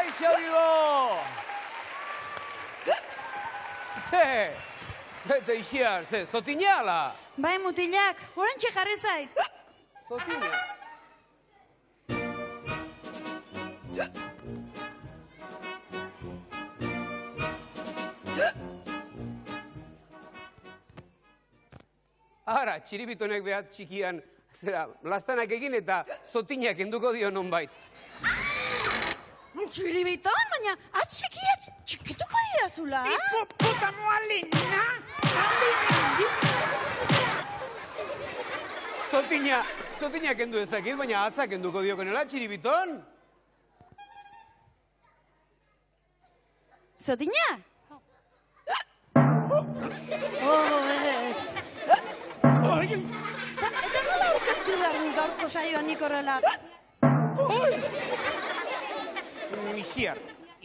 Kaixo, Bilbo! Teixiar, zotinala? Bai, mutilak, orantxe jarri zait. Zotina? Ara, txiribitonek behat txikian, lastanak egin eta zotinak enduko dio nonbait. Txiribiton, baina atxikia txikituko dira zula. Hipopotamoa lehena, Zotinak endu ez dakit, baina atzak enduko dio konela, txiribiton? Zotina? Ez. Eta nola aurkeztu behar du gaurko saioan nik horrela?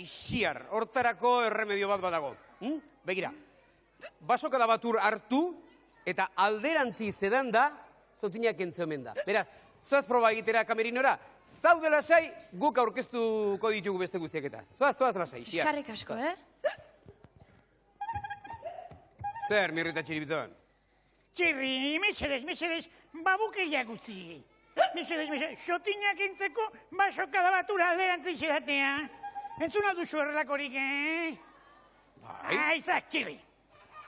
Ixiar, hortarako erremedio bat badago. Begira, basokada batur hartu eta alderantzi zedan da zotinak entziomen da. Beraz, zoaz proba egitera kamerinora, zaude lasai, guk aurkeztuko ditugu beste guztiak eta. Zoaz lasai, Ixiar. Eskarrik asko, Zer, mirrita txiribiton? Txirri, mesedez, babukeia gutzi. Mesedez, xotinak entzeko basokada batura alderantzi xedatea. Entzuna duzu horrelakorik, Bai? Aizak, txirri.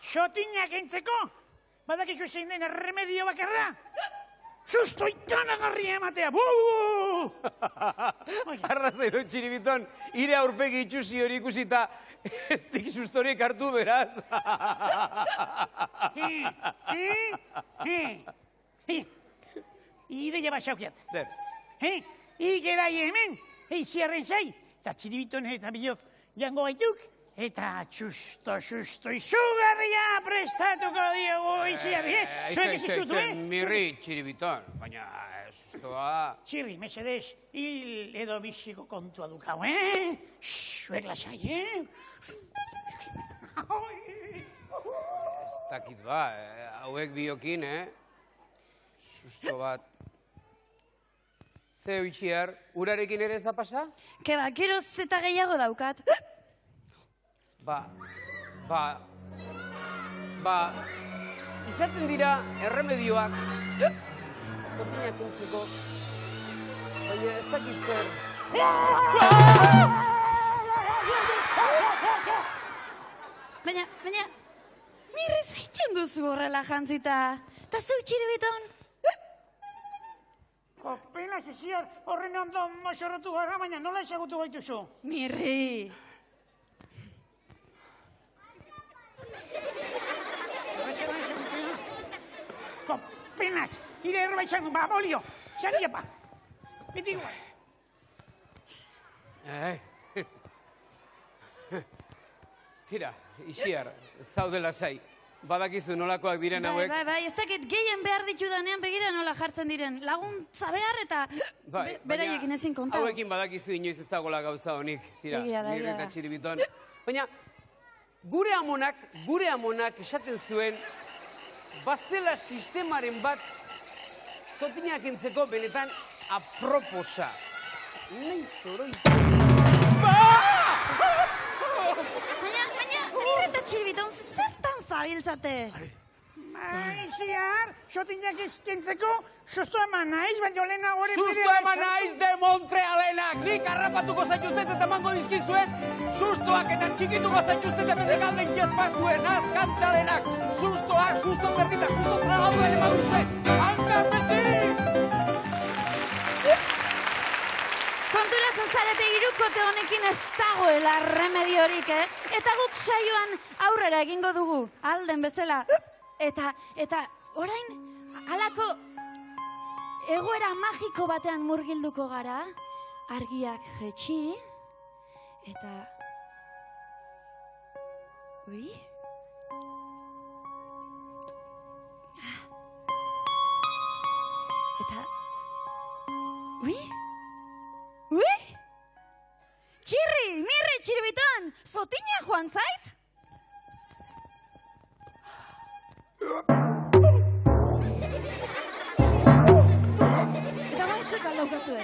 Xotinak entzeko, badakizu zein den erremedio bakarra? Susto ikanagarria ematea, buu! Arrazero txiribiton, ire aurpegi itxusi hori ikusita, ez dik sustorik hartu beraz. Ideia basaukiat. Zer? Igerai hemen, ziarren zai, eta txiribiton eta bilok jango gaituk, eta susto izugarria prestatuko diogu iziarri, zuek ez sustu, Mirri txiribiton, baina sustoa... Txirri, mesedez, hil edo biziko kontua dukau, Zuek lasai, Ez dakit ba, hauek biokin, Susto bat... Zeu itxiar, urarekin ere ez da pasa? Keba, geroz eta gehiago daukat. Izaten dira erremedioak zotinak entzeko, baina ez dakit zer. Baina, mirriz egiten duzu horrela jantzita. Eta zu txiribiton? Kopena, ziziar, horren ondo moxorrotu gara, baina nola esagutu gaituzu? Mirri. Kopenak, ire erbaitxan, bolio, xandiapa. Bitigo. Tira, Ixiar, zaude lasai. Badakizu nolakoak diren hauek. Bai, ez dakit gehien behar ditudanean begira nola jartzen diren. Laguntza behar eta beraiekin ezin konta. Hauekin badakizu inoiz ez dagoela gauza honik. Tira, mirreta txiribiton. Baina, gure amonak esaten zuen, bazela sistemaren bat zotinak entzeko benetan aproposa. Nahi zoroitu. Baina, mirreta txiribiton zertan zabiltzate? Maiziar, xotinak ezkentzeko, susto eman naiz, baina lehena hori... Susto eman naiz de Montrealenak! Nik harrapatuko zaituztet eta mango dizkizuet, sustoak eta txikituko zaituztet emetik alden jazpazuen, azkantalenak! Sustoak, susto perdita, susto tragadu ere maduzuet! Hankan beti! Konturatzen zarete hirukote honekin ez dagoela remediorik, Eta guk saioan aurrera egingo dugu, alden bezala. Eta orain, halako egoera magiko batean murgilduko gara, argiak jetxi, eta... Ui? Eta... Ui? Ui? Txirri, mirri, txiribiton, zotina joan zait? Eta baizuek aldaukazue.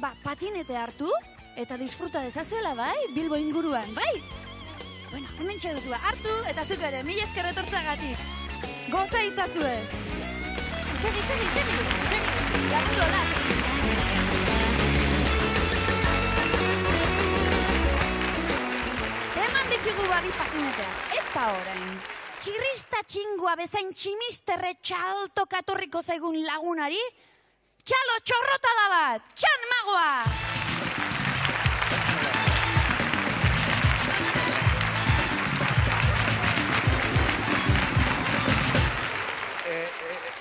patinete hartu, eta disfruta dezazuela, bai, Bilbo inguruan, bai? Bueno, hemen txeduzua, hartu, eta zuk ere, mila esker etortzagatik. Goza itzazue. Segi, lagundu hola. Eman ditugu babi patineteak, eta orain. Txirrista txingua bezain tximisterre txalto katorriko zaigun lagunari, txalo txorrotada bat, txan magoa!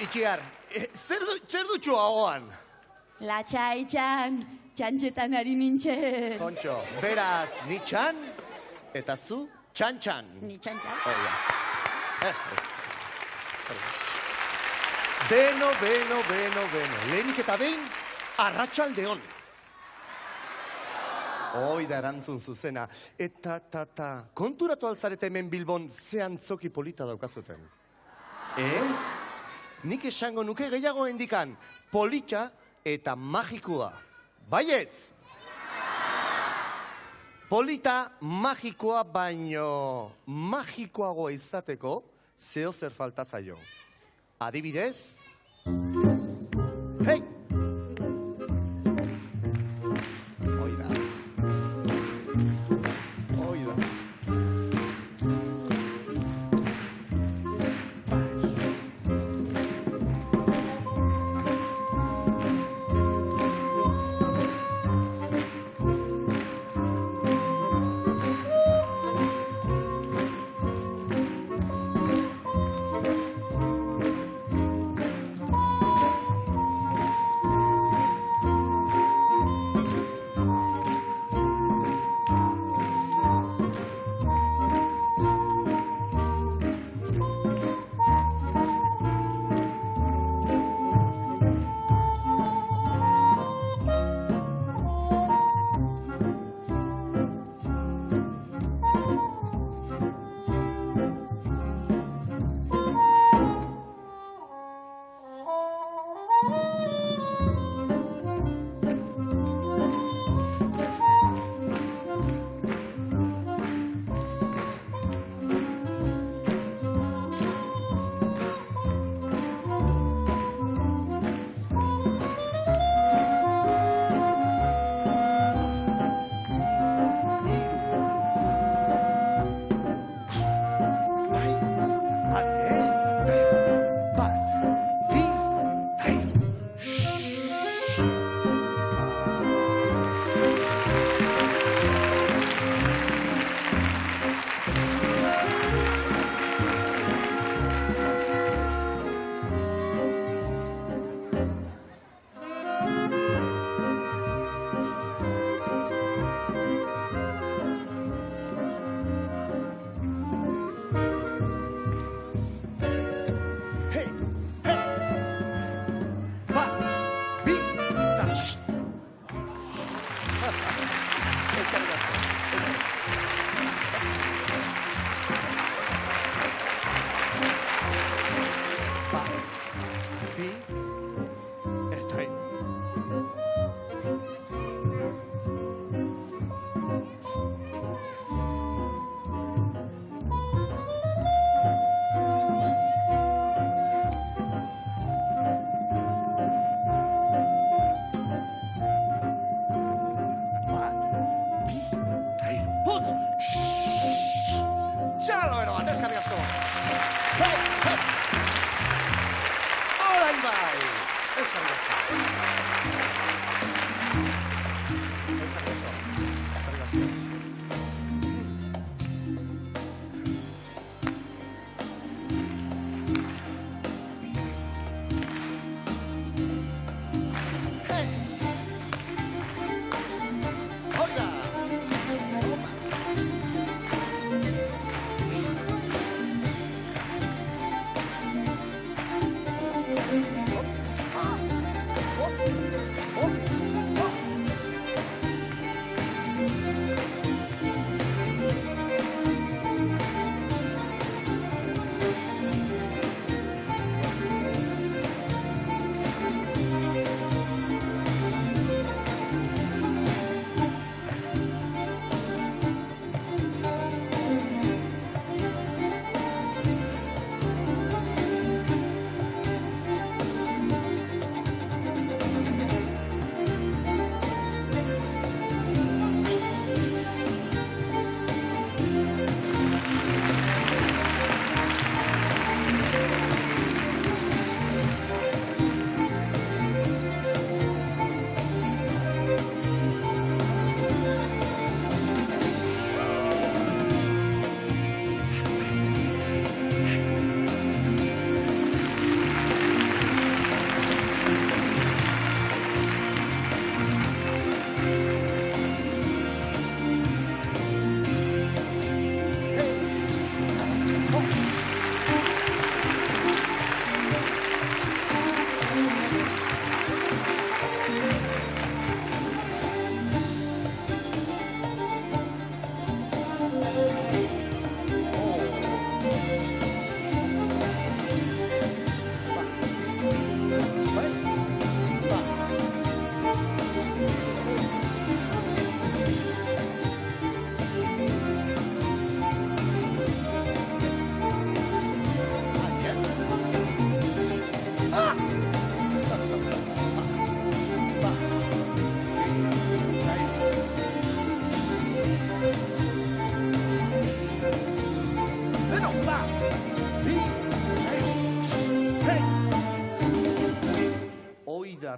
Itxiar, zer dutxu ahoan? Latxai txan, txantxetan ari nintxen. Kontxo, beraz, ni txan, eta zu txan-txan. Ni txantxan. Beno. Lehenik eta behin, arratsalde hon. Hoi da erantzun zuzena. Eta, konturatu alzarete hemen Bilbon ze antzoki polita daukazuten. Nik esango nuke gehiago hendikan, politxa eta magikoa. Baietz! Polita magikoa baino magikoago izateko zeo zer falta zaio. Adibidez... Hei! Oida.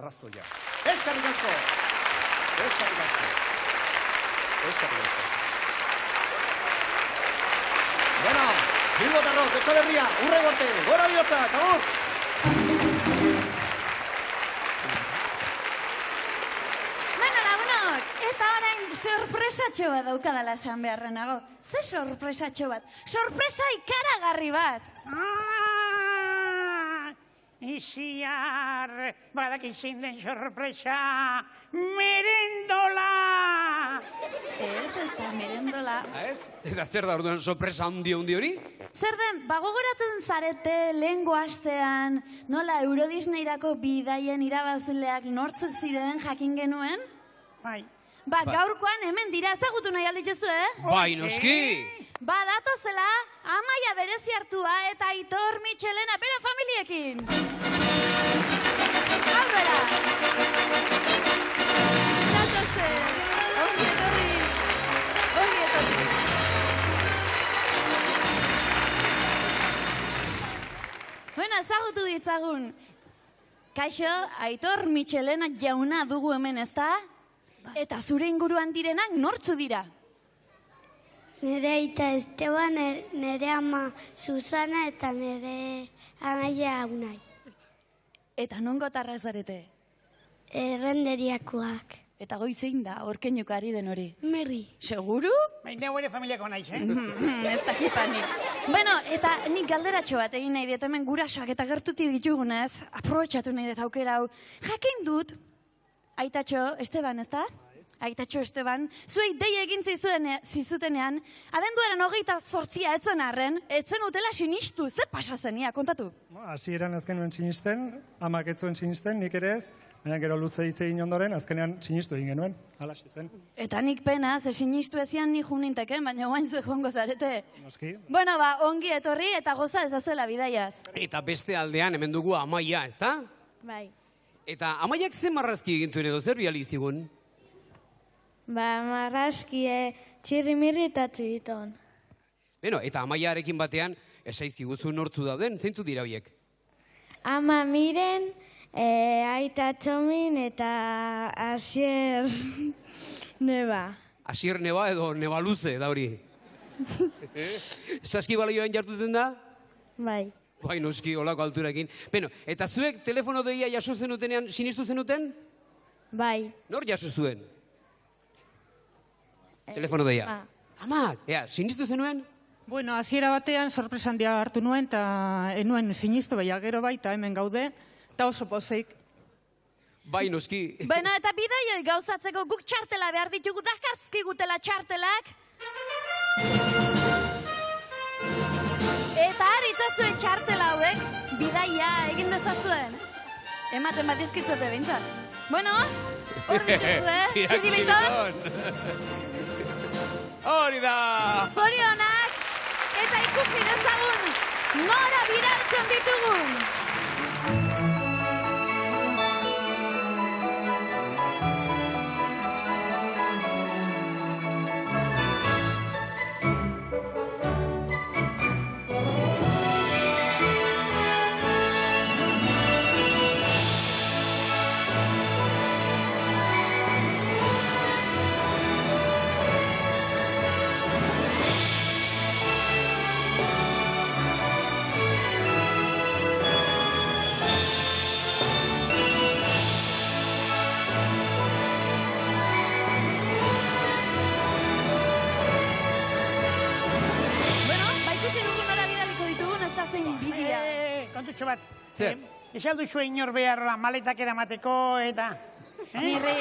arrazoia. Eskerrik asko! Eskerrik asko! Eskerrik asko! Bueno, Bilbotarrok, Euskal Herria, urre gorte, gora bihotzak, agur! Eta orain sorpresatxo bat daukadala esan beharrenago. Ze sorpresatxo bat? Sorpresa ikaragarri bat. Iziar, badak izin den sorpresa, merendola! Ez da merendola. Ez? Eta zer da orduan sorpresa handi hori? Zer den, bagogoratzen zarete lehengo astean, nola Eurodisneyrako bidaien irabazleak nortzuk ziren jakin genuen? Bai. Ba, gaurkoan hemen dira ezagutu nahi aldituzu, Bai, noski! Ba, datozela, Amaia berezi hartua eta Aitor Michelena bera familiekin. Aurrera! Datoze! Ongi etorri! Ongi etorri! Bueno, ezagutu ditzagun. Kaixo, Aitor Michelena jauna dugu hemen, ezta? Eta zure inguruan direnak nortzu dira? Nire aita Esteban, nire ama Susana eta nire anaia Unai. Eta nongotarra zarete? Errenderiakoak. Eta goizein da, orkeinuko ari den hori. Merri. Seguru? Baina ere familiako naiz, Ez dakipanik. Bueno, eta nik galderatxo bat egin nahi dut, hemen gurasoak eta gertuti ditugunez, aprobetxatu nahi dut aukera hau. Jakin dut, Aitatxo Esteban, ezta? Aitatxo Esteban, zuei dei egin zizutenean, abenduaren 28 etzen arren, etzen utela sinistu, ze pasa zenia, kontatu? Hasieran azkenuen sinisten, amak etzuen sinisten, nik ere ez, baina gero luze hitz egin ondoren, azkenean sinistu egin genuen, halaxe zen. Eta nik pena, ze sinistu ezian ni juninteken, baina guain zuek joango zarete. Noski. Bueno, ba, ongi etorri eta goza ezazuela bidaiaz. Eta beste aldean hemen dugu Amaia, ezta? Bai. Eta Amaiak zen marrazki egin zuen edo zer biali zigun? Ba, marrazkie txirrimirri eta txiriton. Beno, eta Amaiarekin batean, esaizkiguzu nortzu dauden, zeintzu dira horiek? Ama Miren, aita Txomin eta Asier Neba. Asier neba edo neba luze da hori. Saskibalioan jartuten da? Bai. Bai, noski, olako alturakin. Beno, eta zuek telefono deia jaso zenutenean sinistu zenuten? Bai. Nor jaso zuen? Telefono deia. Amak, sinistu zenuen? Bueno, hasiera batean sorpresa handia hartu nuen, eta enuen sinistu, baina gero baita hemen gaude, eta oso pozik. Bai, noski. Bueno, eta bidaioi gauzatzeko guk txartela behar ditugu, dakarzkigutela txartelak. Eta haritzazue txartela hauek, bidaia egin dezazuen. Ematen bat izkitzuete behintzat. Bueno, hor dituzue, txiribiton. Hori da! Zorionak, eta ikusi dezagun, nora bidaltzen ditugun. Kontutxo bat. Zer? Esaldu zuen inor behar maletak eramateko eta... Mirri.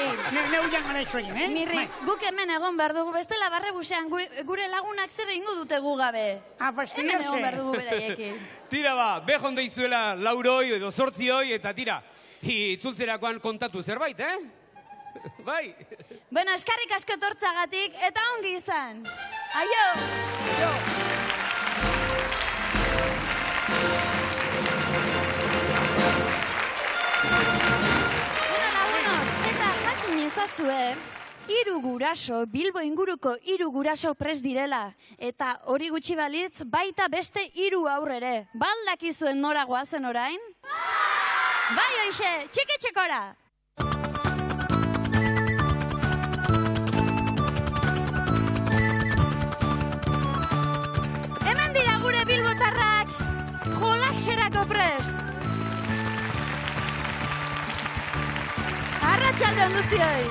Neu jango nahi zuen, Mirri, guk hemen egon behar dugu, bestela barre busean gure lagunak zer ingo dute gu gabe. Hemen egon behar dugu beraiekin. Tira ba, behon deizuela lauroi edo zortzioi, eta tira, itzultzerakoan kontatu zerbait, Bai. Bueno, eskarrik asko tortzagatik, eta ongi izan. Aio! Jo! Ezazue, 3 guraso, Bilbo inguruko 3 guraso prest direla. Eta hori gutxi balitz, baita beste 3 aurrere. Baldakizuen nora goazen orain? Bai, hoxe, txiki txekora! guztioi.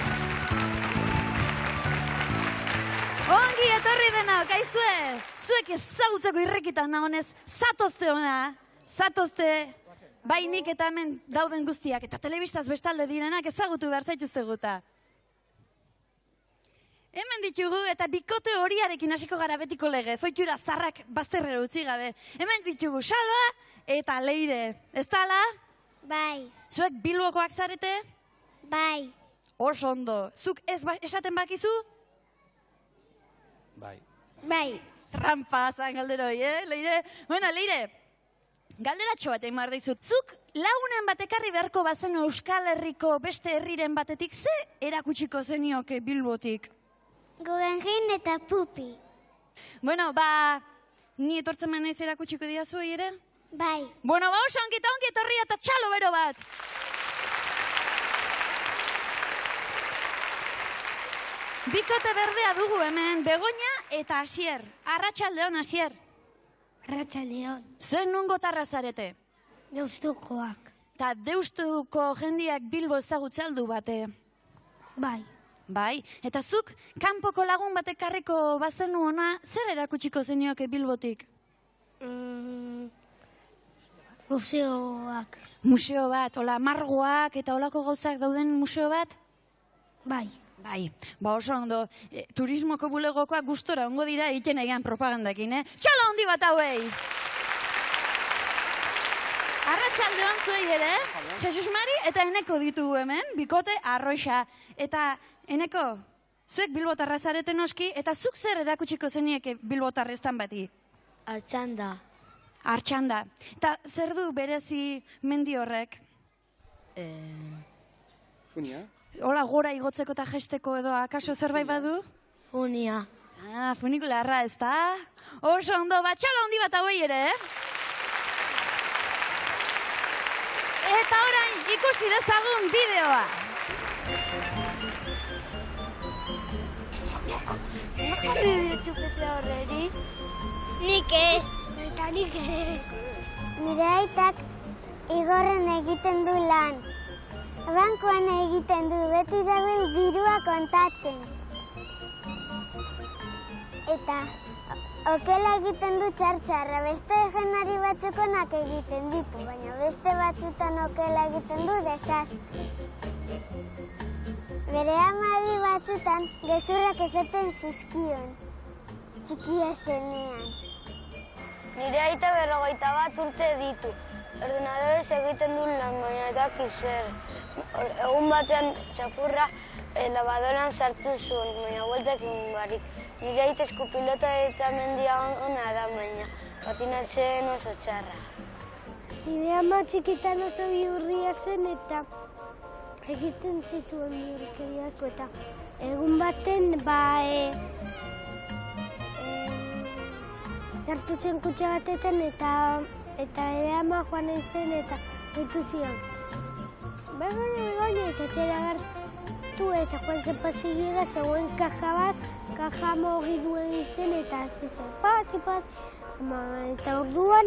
Ongi etorri denok, aizue. Zuek ezagutzeko irrikitan nagonez, zatozte ona. Zatozte, bai nik eta hemen dauden guztiak, eta telebistaz bestalde direnak ezagutu behar zaituzteguta. Hemen ditugu eta bikote horiarekin hasiko gara betiko legez, oitura zarrak bazterrera utzi gabe. Hemen ditugu Salva eta Leire, ez tala? Bai. Zuek Bilbokoak zarete? Bai. Oso ondo. Zuk esaten bakizu? Bai. Bai. Trampa zan galderoi, Leire? Bueno, Leire, galderatxo bat egin behar dizut. Zuk lagunen batekarri beharko bazen Euskal Herriko beste herriren batetik, ze erakutsiko zenioke Bilbotik? Guggenheim eta Pupi. Bueno, ni etortzen menaiz erakutsiko diazuei ere? Bai. Bueno, oso ongi etorria eta txalo bero bat. Bikote berdea dugu hemen, Begoña eta Asier. Arratsaldeon, Asier. Arratsaldeon. Zuen nungo tarra zarete? Deustukoak. Ta Deustuko jendiak Bilbo ezagutzeldu bate. Bai. Bai, eta zuk kanpoko lagun batekarriko bazenu ona, zer erakutsiko zenioke Bilbotik? Museoak. Museo bat, hola margoak eta holako gauzak dauden museo bat? Bai. Bai, oso ondo, turismoko bulegokoak gustora ongo dira egiten egan propagandakin, Txala handi bat hauei! Arratsaldeon zuei ere, Jesus Mari eta Eneko ditugu hemen, bikote arroixa. Eta Eneko, zuek Bilbotarra zareten oski, eta zuk zer erakutsiko zenieke Bilbotarreztan bati? Artxanda. Artxanda. Eta zer du berezi mendi horrek? Funia? Hola, gora igotzeko eta jesteko edo akaso zerbait badu? Funia. Funikularra, ez da? Oso ondo, txala handi bat hauei ere, Eta orain ikusi dezagun bideoa. Jarri dio txupete horreri? Nik ez. Eta nik ez. Nire aitak igorren egiten du lan. Bankoan egiten du, beti dabil dirua kontatzen. Eta okela egiten du txartxarra, beste jenari batzukonak egiten ditu, baina beste batzutan okela egiten du desastre. Bere amari batzutan gezurrak esaten zizkion, txikia zenean. Nire aita 51 urte ditu. Ordenadorez egiten du lan, baina ez daki zer. Egun batean txakurra labadoran sartu zuen, baina bueltak egin barik. Nire aita eskupilota eta mendia ona da, baina patinatzen oso txarra. Nire ama txikitan oso bihurria zen eta egiten zituen bihurkeria asko eta egun baten sartu zen kutxa batetan eta ere ama joan nintzen eta ditu zion. Begoña, eta zera hartu eta joan zen pasillega, zegoen kaja bat, kaja mugidu egin zen eta zezen pat. Eta orduan,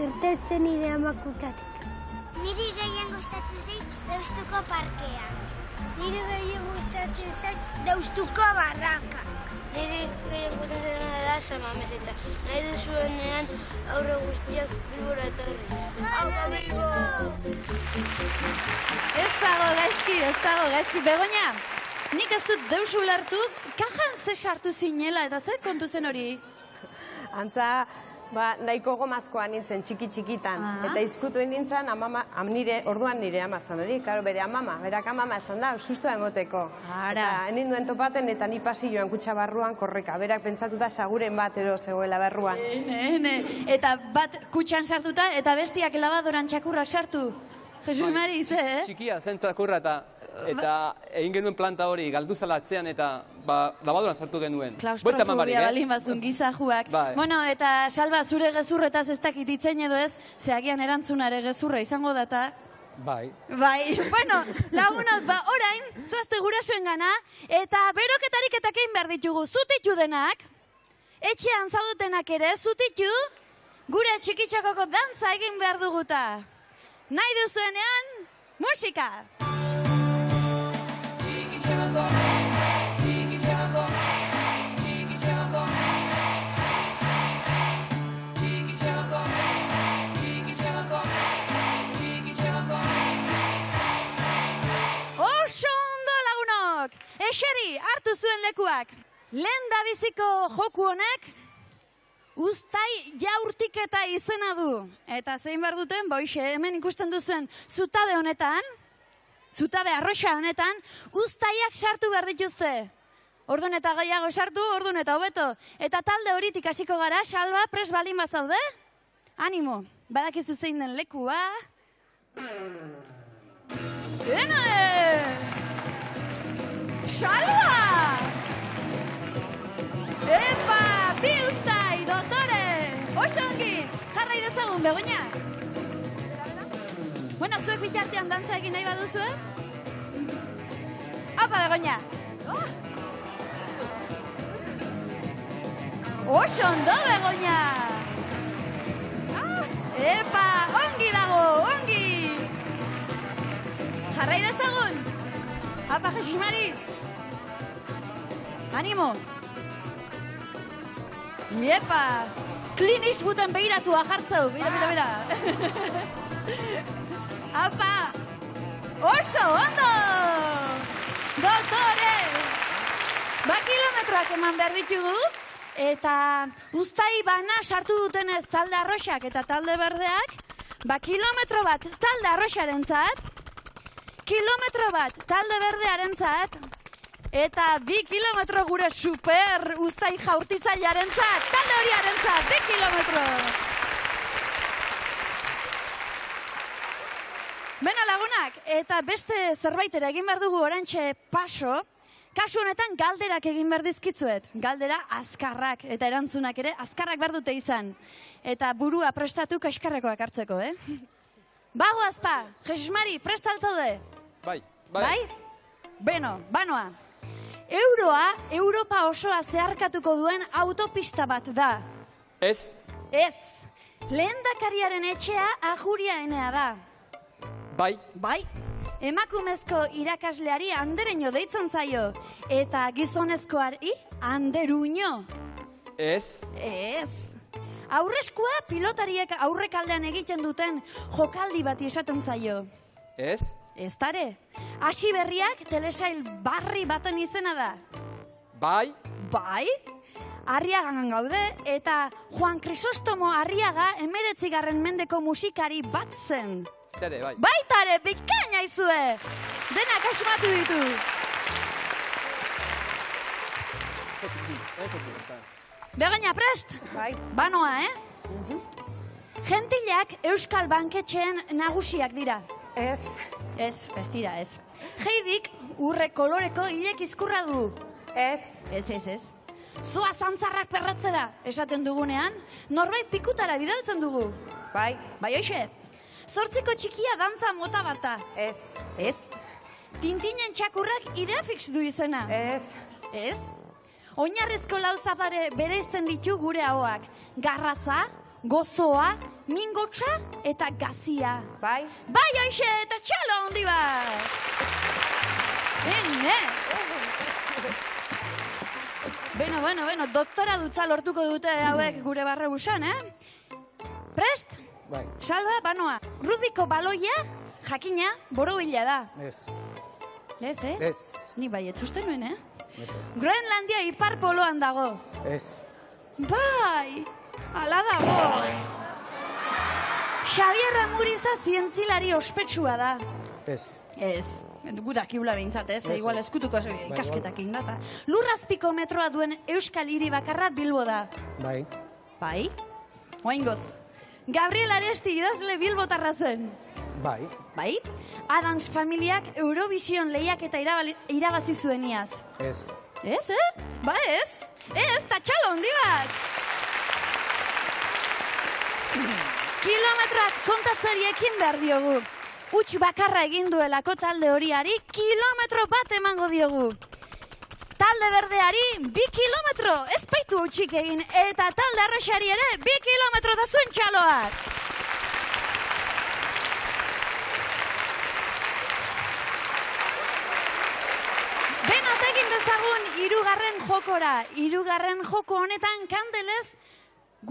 irtetzen nire ama kutxatik. Niri gehien gustatzen zait Deustuko parkea. Nire gehien gustatzen zait Deustuko barrakak. Niri gehien gustatzen da San Mames eta nahi duzuenean aurre guztiak Bilbora etorri. Aupa Bilbo! Ez dago gaizki. Begoña, nik ez dut deus ulertu, kajan ze sartu zinela eta ze kontu zen hori? Antza, nahiko gomazkoa nintzen txikitan. Eta izkutu nintzen, orduan nire ama zan hori, klaro, berak amama esan da, sustoa emoteko. Eta enin duen topaten eta ni pasilloan kutxa barruan korreka. Berak pentsatuta saguren bat ero zegoela barruan. Eta bat kutxan sartuta eta bestiak labadoran txakurrak sartu. Jesus Mari, ze, Txikia zen txakurra eta egin genuen planta hori galdu zalatzean eta labadoran sartu genuen. Klaustrofobia balin bazun gizajuak. Bueno, eta Salva, zure gezurretaz ez dakit itzen edo ez, zeagian erantzunare gezurra izango data. Bai. Bueno, lagunok, orain, zoazte gurasoen gana, eta beroketarik eta kein behar ditugu, zutitu denak, etxean zaudutenak ere, zutitu, gure txikitxokoko dantza egin behar duguta. Nahi duzuenean, musika! Txikitxoko, txikitxoko, txikitxoko, txikitxoko, txikitxoko, txikitxoko. Oso ondo lagunok! Eseri, hartu zuen lekuak. Lehen da biziko joku honek, uztai jaurtiketa izena du. Eta zein behar duten, boixe, hemen ikusten duzuen zutabe honetan, zutabe arroxa honetan, uztaiak sartu behar dituzte. Orduan eta gehiago sartu, orduan eta hobeto. Eta talde horitik hasiko gara, Salba, pres balin bazaude? Animo, badakizu zein den lekua. Salba! Epa, bi uztai, dotore! Oso ongi, jarrai dezagun, Begoña. Bueno, zuek bitartean dantza egin nahi baduzue? Apa, Begoña! Oso ondo, Begoña! Epa, ongi dago, ongi! Jarrai dezagun! Apa, Jesus Mari! Animo! Iepa! Clint Eastwooden behiratua jartzeu, bida. Apa! Oso, ondo! Doktore! Kilometroak eman behar ditugu, eta uztai bana sartu dutenez talde arroxak eta talde berdeak, kilometro bat talde arroxarentzat, kilometro bat talde berdearentzat, eta 2 kilometro gure super uztai jaurtitzailearentzat, talde horiarentzat, 2 kilometro. Beno lagunak, eta beste zerbaitera egin behar dugu orantxe paso, kasu honetan galderak egin behar dizkitzuet. Galdera azkarrak, eta erantzunak ere azkarrak behar dute izan. Eta burua prestatu kaskarrekoak hartzeko, Bago azpa, Jesus Mari, prestaltzaude? Bai. Beno, banoa. Euroa, Europa osoa zeharkatuko duen autopista bat da. Ez. Ez. Lehendakariaren etxea Ajuriaenea da. Bai. Emakumezko irakasleari Andereño deitzen zaio. Eta gizonezkoari Anderuño. Ez. Aurreskua pilotariek aurrekaldean egiten duten jokaldi bati esaten zaio. Ez. Ez dare. Hasi berriak telesail barri baten izena da. Bai. Arriagan gaude eta Juan Crisostomo Arriaga 19. mendeko musikari bat zen. Bai. Baitare, bikaina izue! Denak asmatu ditu. Begoña, prest? Bai. Banoa, Gentilak Euskal Banketxeen nagusiak dira. Ez. Ez dira, ez. Heidik urre koloreko hilek izkurra du. Ez. Ez. Zoa zantzarrak perratzera, esaten dugunean, norbait pikutara bidaltzen dugu. Bai. Bai, hoxe. 8ko txikia dantza mota bata. Ez. Tintinen txakurrak idea fix du izena. Ez. Oinarrizko lau zapare bereizten ditu gure ahoak. Garratza, gozoa, mingotxa eta gazia. Bai. Bai, hoxe, eta txalo handi bat. Beno, doktora dutza lortuko dute hauek gure barrebusan, Prest? Bai. Salba, banoa. Rudiko baloia, jakina, borobila da. Ez. Ez? Ni bai, ez uste nuen, Groenlandia ipar poloan dago. Ez. Bai, ala dago. Xabier Amuriza zientzilari ospetsua da. Ez. Gudakiula behintzat, igual eskutuko kasketak indata. Lurrazpiko metroa duen Euskal Hiri bakarra Bilbo da. Bai. Oingoz. Gabriel Aresti idazle bilbotarra zen. Bai. Adams familiak Eurovision lehiaketa irabazi zuen iaz. Ez. Ez, Ba ez. Ez, ta txalo handi bat. Kilometroak kontatzeri ekin behar diogu. Huts bakarra egin duelako talde horiari kilometro bat emango diogu. talde berdeari 2 kilometro, ez baitu utxik egin, eta talde arroxari ere 2 kilometro da zuen txaloak. Benot egin dezagun hirugarren jokora. Hirugarren joko honetan kandelez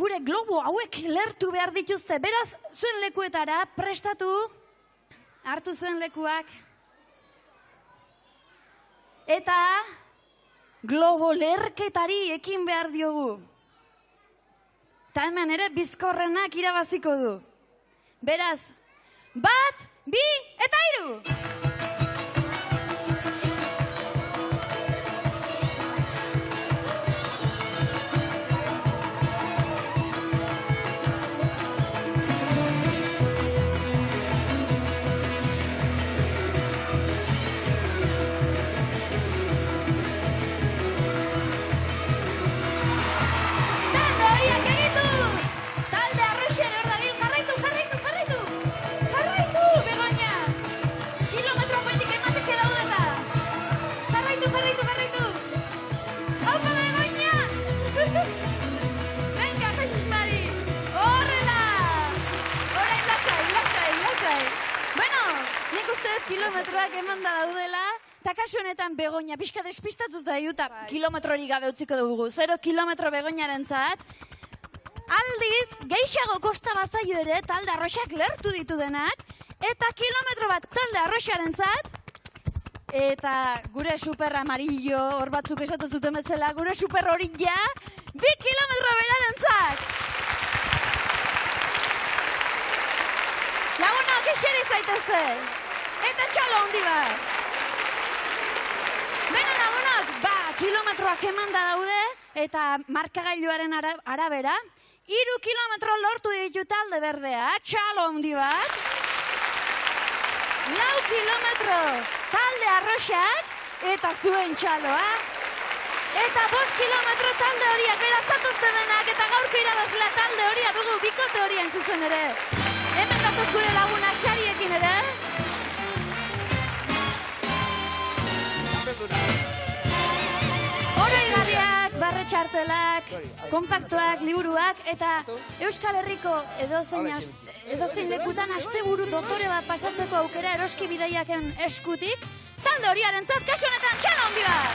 gure globo hauek lertu behar dituzte. Beraz, zuen lekuetara prestatu, hartu zuen lekuak. Eta globo lerketari ekin behar diogu. Ta hemen ere bizkorrenak irabaziko du. Beraz, 1, 2 eta 3! Kilometroak eman da daudela, eta kasu honetan Begoña, pixka despistatuz da juta, kilometrori gabe utziko dugu, 0 kilometro Begoñaren zat. Aldiz, gehiago kosta bazaio ere, talde arroxak lertu ditu denak, eta kilometro bat talde arroxaren zat, eta gure super amarillo, hor batzuk esatu zuten bezala, gure super horilla, 2 kilometro beraren zat. Lagunak, eseri zaitezte. Eta txalo handi bat. Beno lagunok, kilometroak eman da daude, eta markagailuaren arabera, 3 kilometro lortu ditu talde berdeak, txalo handi bat. 4 kilometro talde arroxak, eta zuen txaloa. Eta 5 kilometro talde horiak, beraz zatuzte denak, eta gaurko irabazlea talde horia dugu, bikote horien zuzen ere. Hemen datoz gure laguna xariekin ere. Oroigarriak, barretxartelak, kompaktuak, liburuak, eta Euskal Herriko edozein lekutan asteburu dotore bat pasatzeko aukera eroski bidaiaken eskutik, talde horiaren zat, kasu honetan txalo handi bat!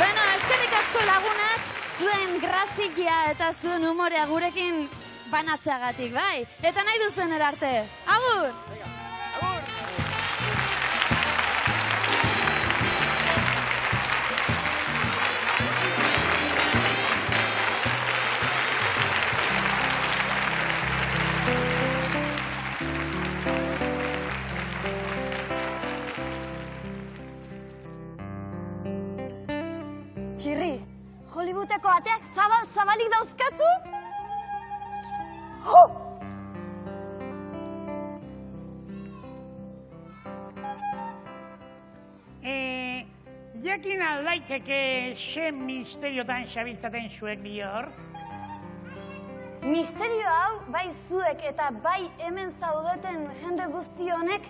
Beno, eskerrik asko lagunak, zuen grazia eta zuen humorea gurekin banatzeagatik, bai? Eta nahi duzen erarte. Agur! Agur! Txirri, Hollywoodeko ateak zabalik dauzkatzu? Jakin aldaiteke zen misteriotan xabiltzaten zuek bihor? Misterio hau, bai zuek eta bai hemen zaudeten jende guzti honek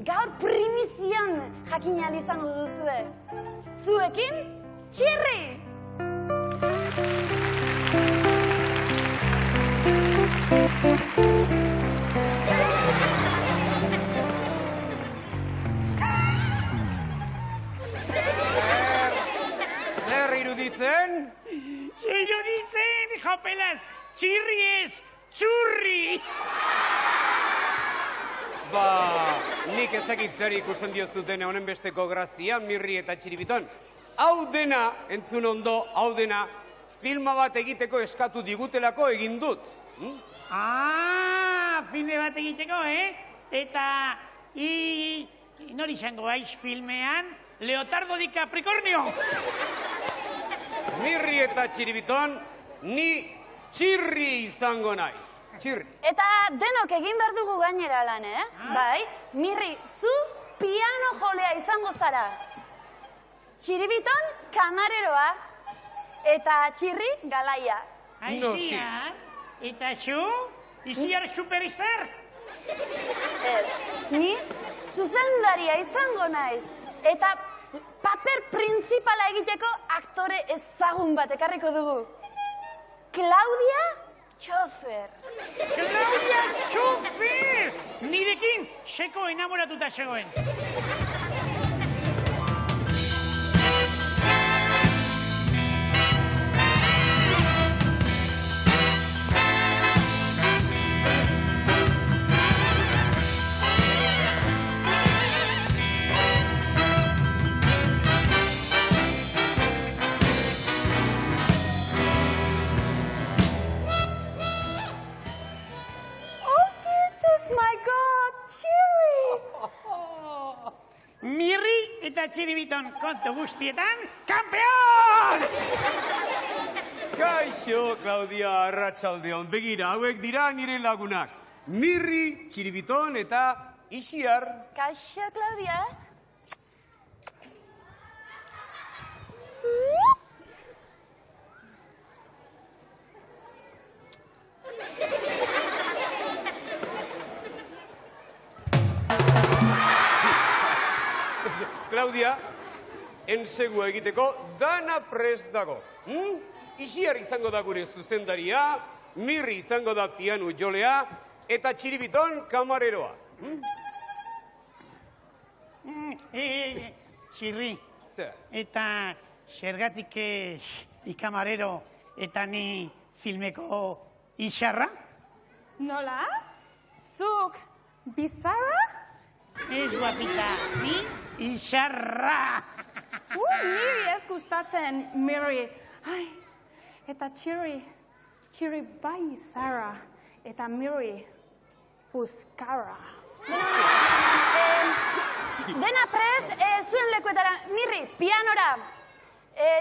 gaur primizian jakin ahal izango duzue. Zuekin, Txirri! Zer iruditzen? Iruditzen, jopelaz, Txirri ez, txurri! Nik ez dakit zer ikusten diozuten honen besteko grazia, Mirri eta Txiribiton. Hau dena, entzun ondo, hau dena, filma bat egiteko eskatu digutelako egin dut. Filme bat egiteko, Eta, nori izango aiz filmean, Leotardo di Capricornio! Mirri eta Txiribiton, ni Txirri izango naiz. Txirri. Eta denok egin behar dugu gainera lan, Bai, Mirri, zu piano jolea izango zara. Txiribiton, kamareroa. Eta Txirri, galaia. Aizia, eta zu, iziar superstar? Ez, ni zuzendaria izango naiz. Eta paper printzipala egiteko aktore ezagun bat ekarriko dugu. Claudia Txofer. Claudia Txofer! Nirekin seko enamoratuta zegoen. Mirri eta Txiribiton kontu guztietan, kampeon! Kaixo, Claudia, arratsaldeon. Begira, hauek dira nire lagunak. Mirri, Txiribiton eta Ixiar. Kaixo, Claudia. Claudia, ensegua egiteko dana prest dago. Ixiar izango da gure zuzendaria, Mirri izango da piano jolea, eta Txiribiton kamareroa. Txirri, eta zergatik ikamarero eta ni filmeko Ixarra? Nola? Zuk bizarra? Ez guapita, ni Ixarra! Niri ez gustatzen, Mirri. Ai, eta Txirri bai izarra, eta Mirri puskara. Dena prest, zuen lekuetara, Mirri, pianora.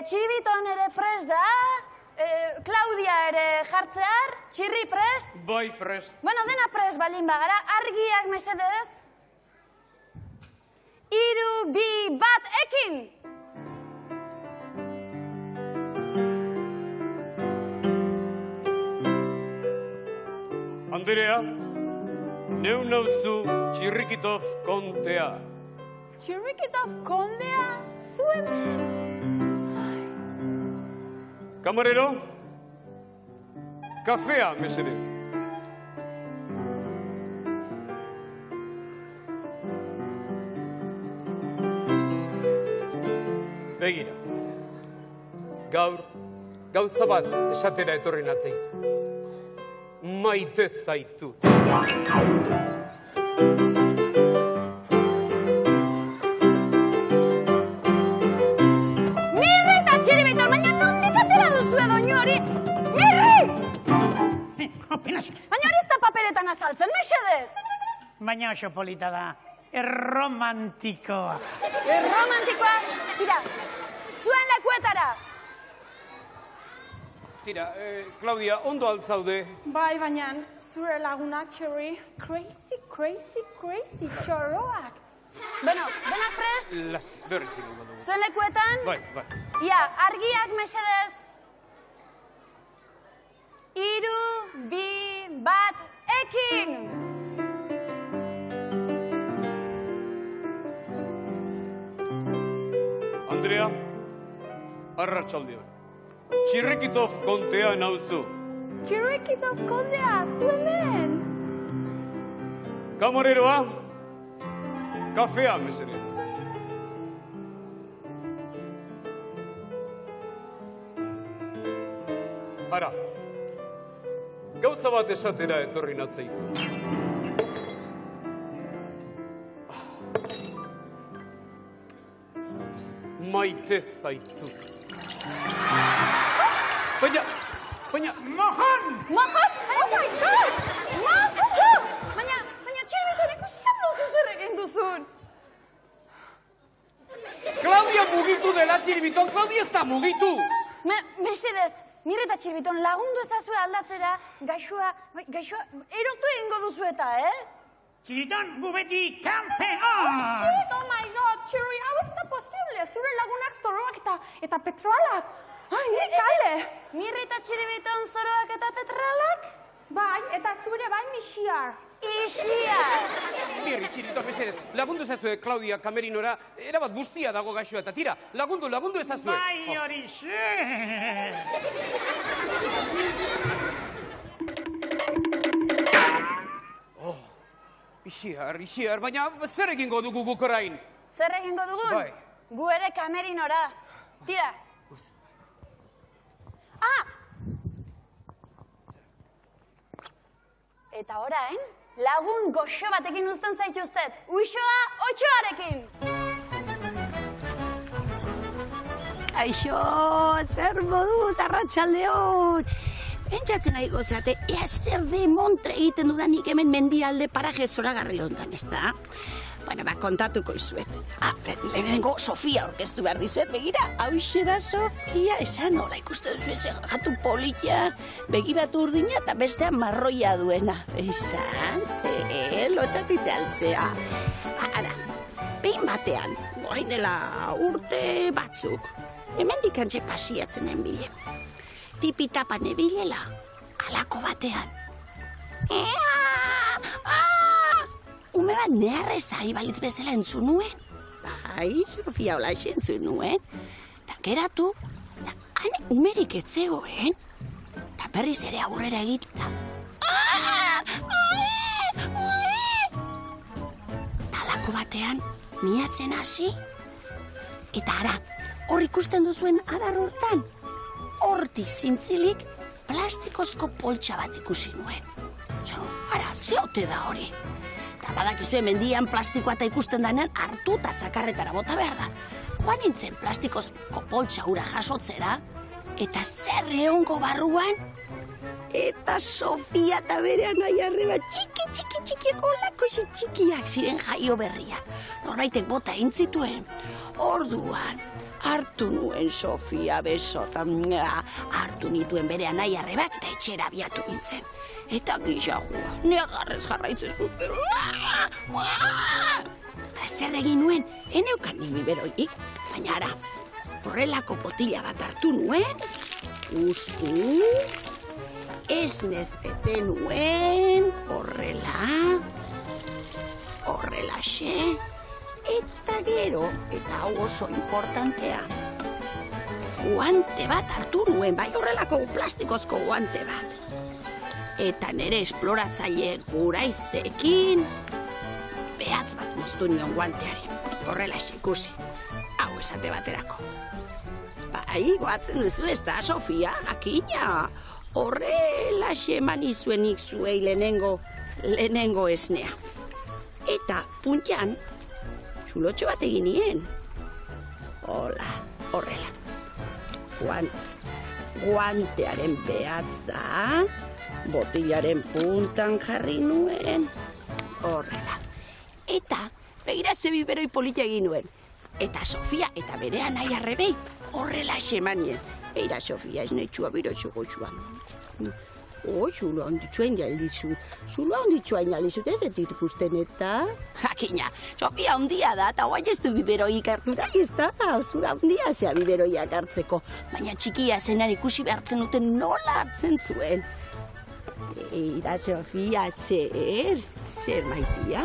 Txiribiton ere prest da, Claudia ere jartzear, Txirri prest. Bai prest. Bueno, dena prest baldin bagara, argiak mesedez. 3, 2, 1, ekin! Andrea, neu nauzu Txirrikitov kontea. Txirrikitov kondea zuen? Kamarero, kafea, mesedez. Begira, gaur, gauza bat esatera etorri natzeiz. Maite zaitu. Mirri eta Txiribiton, baina nondik atera duzue doinu hori? Mirri! Baina hori ez da paperetan azaltzen, mesedez? Baina oso polita da, erromantikoa. Erromantikoa? Tira, zuen lekuetara! Tira, Claudia, ondo altzaude. Bai, baina zure lagunak, Txirri, crazy, txorroak. Bueno, dena prest? Lasi, berriz egingo dugu. Zuen lekuetan? Bai. Ia, argiak mesedez. 3, 2, 1, ekin! Andrea, arratsaldeon. Txirrikitov kontea nauzu. Txirrikitov kondea zuenen? Kamareroa, kafea, mesedez. Ara, gauza bat esatera etorri natzeizu. Maite zaitu. Baina... Mojon! Mojon? Oh my God! Mojon! Baina Txiribiton ikusian duzu zer egin duzun. Claudia mugitu dela, Txiribiton, Claudia ez da mugitu. Mesedez, Mirri eta Txiribiton lagundu ezazue aldatzera, gaixoa erotu egingo duzu eta, Txiribiton, gu beti kampeon! Oh my God, Txirri, hau ez da posible, zure lagunak zoroak eta petrolak. Ai, nik kale! Mirri eta Txiribiton zoroak eta petralak? Bai, eta zure bai Ixiar? Ixiar! Birri, txiritor, mesedez, lagundu ezazue Claudia Camerinora, erabat guztia dago gaixoa, eta tira, lagundu ezazue. Bai, horixe! Ixiar, baina zer egingo dugu guk orain? Zer egingo dugun? Bai. Gu ere Camerinora. Tira. Eta orain, lagun goxo batekin uzten zaituztet. Uixoa, otxoarekin! Aixo, zer moduz, arratsaldeon. Pentsatzen nahi gozate, ea zer de montre egiten dudanik hemen mendialde paraje zoragarri hontan, ez da? Bueno, kontatuko izuet. Lehenengo Sofia orkestu behar dizuet, begira, hauxe da Sofia, esan nola ikuste duzu eze gatu politia, begibatu urdina eta bestean marroia duena. Esan, lotxatite altzea. Ara, behin batean, orain dela urte batzuk, hemendik antxe pasiatzen enbile. Tipitapan ebilela, alako batean. Ume bat neharrez ari balitz bezala entzun nuen. Bai, Sofia holaxe entzun nuen. Ta geratu, han umerik etzegoen. Ta berriz ere aurrera egita. Talako batean, miatzen hasi. Eta ara, hor ikusten duzuen adar hortan. Hortik zintzilik plastikozko poltsa bat ikusi nuen. Ara, zeote da hori. Eta badakizue mendian plastikoa eta ikusten denean hartu eta zakarretara bota behar da. Joan nintzen plastikozko poltsa hura jasotzera, eta zer egongo barruan, eta Sofia eta bere anai arreba txiki olako txikiak ziren jaio berriak. Norbaitek bota intzituen. Orduan, hartu nuen Sofia besotan, hartu nituen bere anai arrebak eta etxera abiatu nintzen. Eta gixajua, negarrez jarraitzen zuten. Zer egin nuen, eneukan nimi beroik, baina ara, horrelako botila bat hartu nuen, ustu, esnez bete nuen, horrelaxe, eta gero, eta hau oso importantea, guante bat hartu nuen, bai horrelako plastikozko guante bat. Eta nere esploratzaile guraizekin behatz bat moztu nion guanteari. Horrela ikusi, hau esate baterako. Bai, goatzen duzu ez da, Sofia, jakina. Horrela eman izuenik zuei lehenengo esnea. Eta puntian, zulotxo bat egin nien. Horrela. Guantearen behatza, botilaren puntan jarri nuen, horrela. Eta, begira ze biberoi polita egin nuen. Eta Sofia eta bere anai arrebei horrela emanien. Beira, Sofia, ez nahitxua birotxo goxua. Zulo handitxuen jaldizut. Ez dut ikusten eta... Jakina, Sofia handia da, eta guai ez du biberoik hartu nahi ez da. Zula handia zea biberoiak hartzeko. Baina txikia zenan ikusi behartzen duten nola hartzen zuen. Eira, Sofia, zer maitia?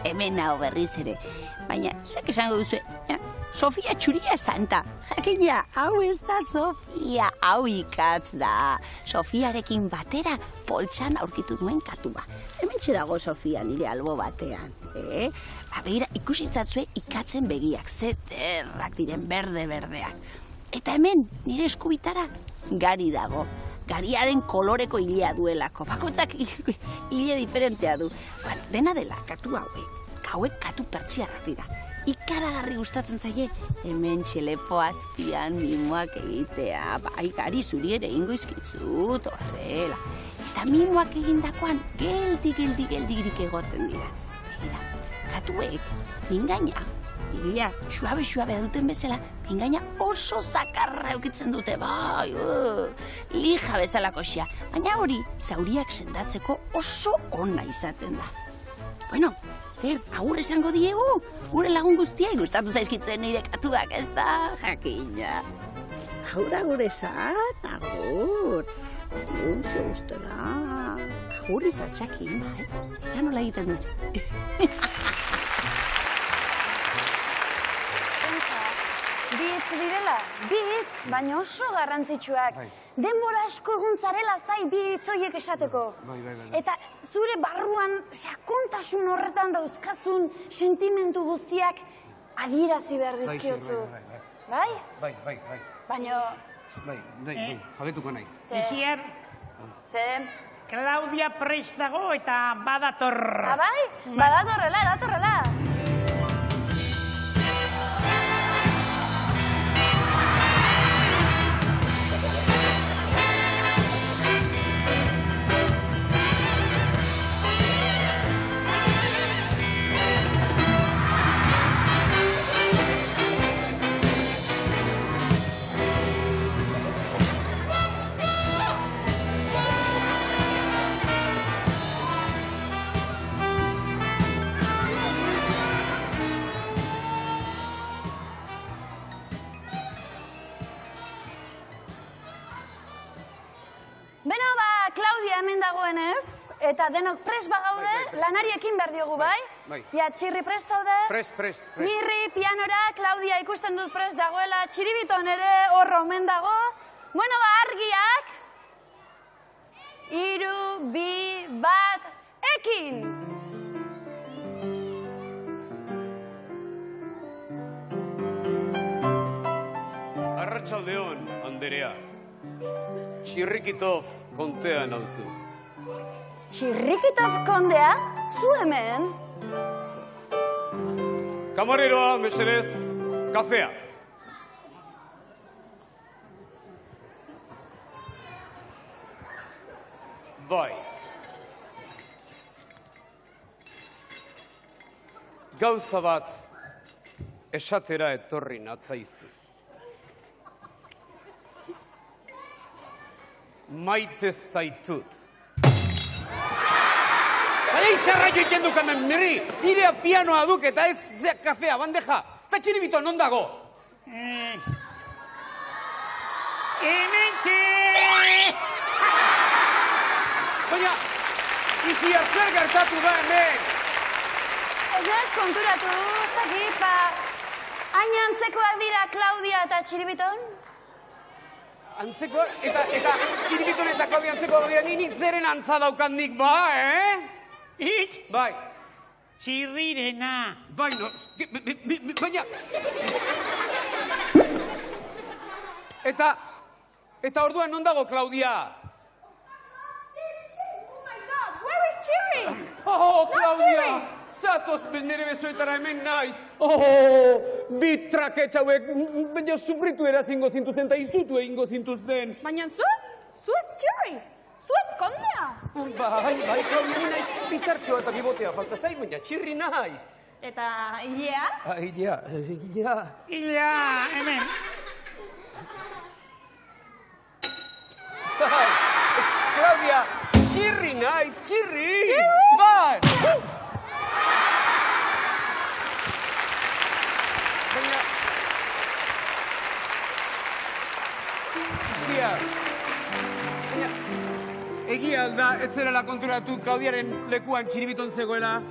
Hemen hau berriz ere, baina zuek esango duzu, Sofia txuria santa. Jakina, hau ez da Sofia, hau ikatz da. Sofiarekin batera poltsan aurkitu nuen katua. Hemen dago Sofia nire albo batean. Begira, ikusitzatzue ikatzen begiak, zederrak diren berde-berdeak. Eta hemen, nire eskubitara, gari dago. Gariaren koloreko hilea duelako. Bakoitzak hile diferentea du. Dena dela, katu hauek katu pertsiarrak dira. Ikaragarri gustatzen zaie, hemen txelepo azpian mimoak egitea. Bai, gari zuri ere ingo izkitzut, horrela. Eta mimoak egindakoan, geldi-geldi-geldirik egoten dira. Begira, katuek, mingaina, hilea, suabe duten bezala, mingaina oso zakarra eukitzen dute, bai, lija bezalako xea. Baina hori, zauriak sendatzeko oso ona izaten da. Bueno, zer, agur esango diegu? Gure lagun guztiai gustatu zaizkitzen nire katuak, ez da? Jakina. Agur esan, agur. Untxe ustora. Agurri zatxakin, bai. Ja nola egiten dut. Bi hitz direla, bi hitz, baina oso garrantzitsuak. Denbora asko egun zarela zai bi hitz horiek esateko. Eta zure barruan sakontasun horretan dauzkazun sentimentu guztiak adierazi behar dizkiotzu. Bai? Bai. Baina... Bai, jabetuko naiz. Iziar? Zer? Claudia prest dago eta badator. Bai? Badatorrela. Claudia hemen dagoenez, eta denok prest bagaude, lanari ekin behar diogu, bai? Ja, Txirri prest daude? Prest. Mirri, pianora, Claudia ikusten dut prest dagoela, Txiribiton ere horro omen dago. Bueno, argiak. 3, 2, 1, ekin! Arratsaldeon, Anderea. Txirrikitov kontea nauzu. Txirrikitov kondea? Zu hemen? Kamareroa, mesedez, kafea. Bai. Gauza bat esatera etorri natzaizu. Maite zaitut. Baina izarra joiten duk hemen, Mirri. Irea pianoa duk eta ez kafea, bandeja. Eta Txiribito non dago? Hementxe! Baina, izi zer gertatu da hemen. Ez konturatu, ez dakit, hain antzekoak dira Claudia eta Txiribiton? Antzeko, eta Txiribiton eta Claudia antzeko dira, nik zeren antza daukat nik, Ik? Bai. Txirrirena. Bai, no, baina... Eta orduan non dago, Claudia? Where is Txirri? Oh, Claudia! Zatoz nire besoetara hemen naiz. Bi traketxauek, baina sufritu erazingo zintuzten, eta izutu egingo zintuzten. Baina zu? Zu ez Txirri? Zu ez kondea? Bai, Claudia, ni naiz bizartxoa eta bibotea falta zain, baina Txirri naiz. Eta Ilea? Ilea, hemen. Claudia, Txirri naiz, Txirri! Bai! Egia alda, ez zerela konturatu Claudiaren lekuan Txiribiton zegoela?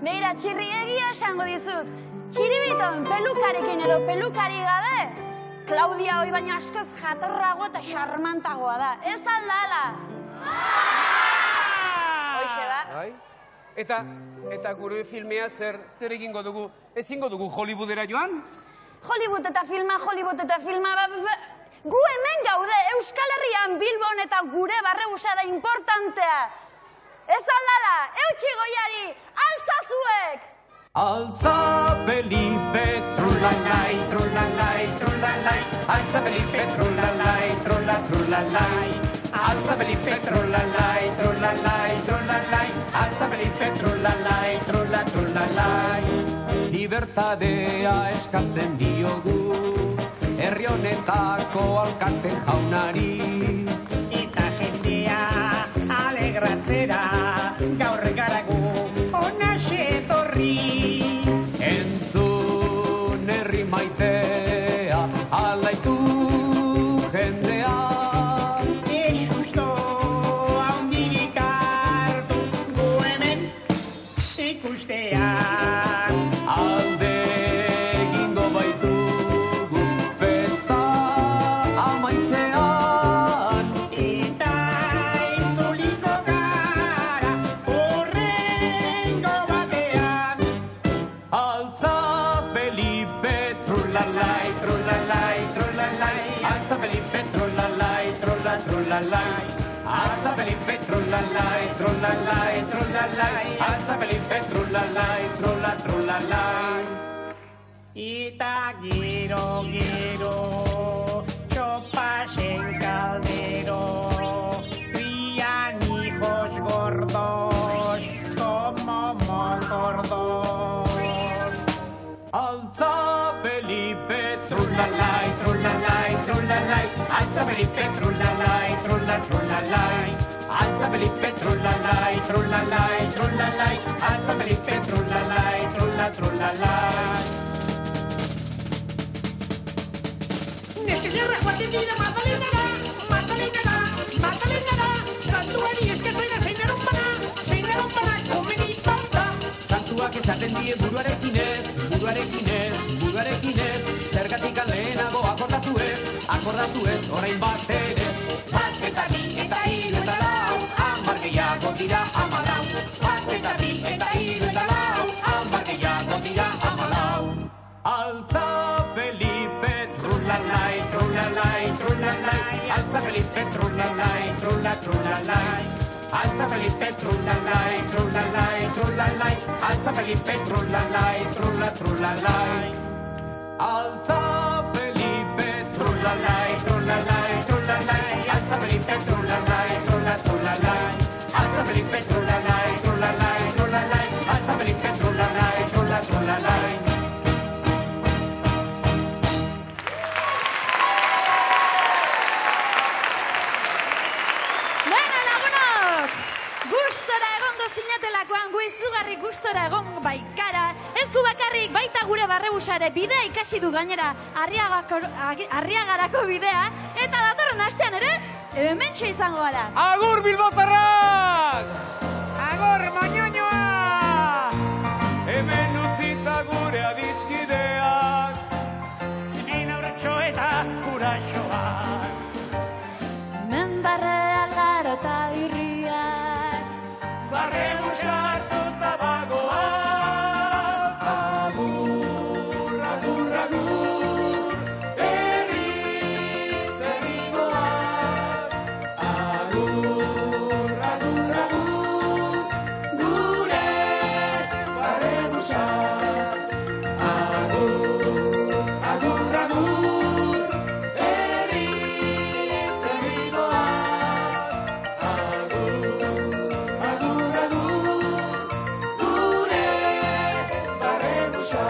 Beira, Txirri, egia esango dizut. Txiribiton pelukarekin edo pelukari gabe, Claudia hoi baina askoz jatorrago eta xarmantagoa da. Ez aldala! Hoixe da? Eta gure filmea zer egingo dugu? Ezingo dugu Hollywoodera joan? Hollywood eta filma, gu hemen gaude, Euskal Herrian, Bilbon eta gure barrebusara importantea. Ez aldala, eutxi goiari, altza zuek! Altza Felipe, trulalai, trulalai, trulalai. Altza Felipe, trulalai, trulalai. Altza Felipe, trulalai, trulalai, trulalai. Altza Felipe, trulalai, trulalai. Libertadea eskatzen diogu, herri honetako alkate jaunari. Eta jendea alegratzera, gaur garagu onaxe etorri. Entzun herri maitea, alaitu jendea. Xusto trulalai. Altza Felipe, trulalai, trulalai, trulalai. Altza Felipe, trulalai, trulalai. Eta giro, txopas en caldero, crían hijos gordos, como molgordos. Altza Felipe, trulalai, trulalai, trulalai. Altza Felipe, trulalai, trulalai. Altza Felipe, trulalai, trulalai, trulalai. Altza Felipe, trulalai, trulalai. Neskizerra joaten dira Magdalenara, santuari eskatuena zein eron bana, komeni bauta. Santuak esaten die buruarekin ez, zergatik lehenago akordatu ez, orain bat ere. Bat eta bi eta hiru eta lau, 10 gehiago dira 14. Bat eta bi eta hiru eta lau, 10 gehiago dira 14. Altza Felipe, trulalai, trulalai, trulalai. Altza Felipe, trulalai, trulalai. Altza Felipe, trulalai, trulalai, trulalai. Altza Felipe, trulalai, trulalai. Altza Felipe, trulalai, trulalai, trulalai. Altza Felipe, trulalai, trulalai. Altza Felipe, trulalai, trulalai, trulalai. Altza Felipe, trulalai, trulalai. Zinatelakoan gu izugarri gustora egon baikara, ez gu bakarrik baita gure barrebusare bidea ikasi du gainera Arriagarako bidea, eta datorren astean ere, hementxe izango gara. Agur Bilbotarrak! Agur moñoñoa! Hemen utzita gure adiskideak, hemen aurretxo eta kuraxoak. Hemen barrea gara eta irriak, Barremu sartuta bagoa. Agur, agur, agur, herriz herrigoa. Agur, agur, agur, gure barremusa. Agur, agur, agur, herriz herrigoa. Agur, gure barremusa.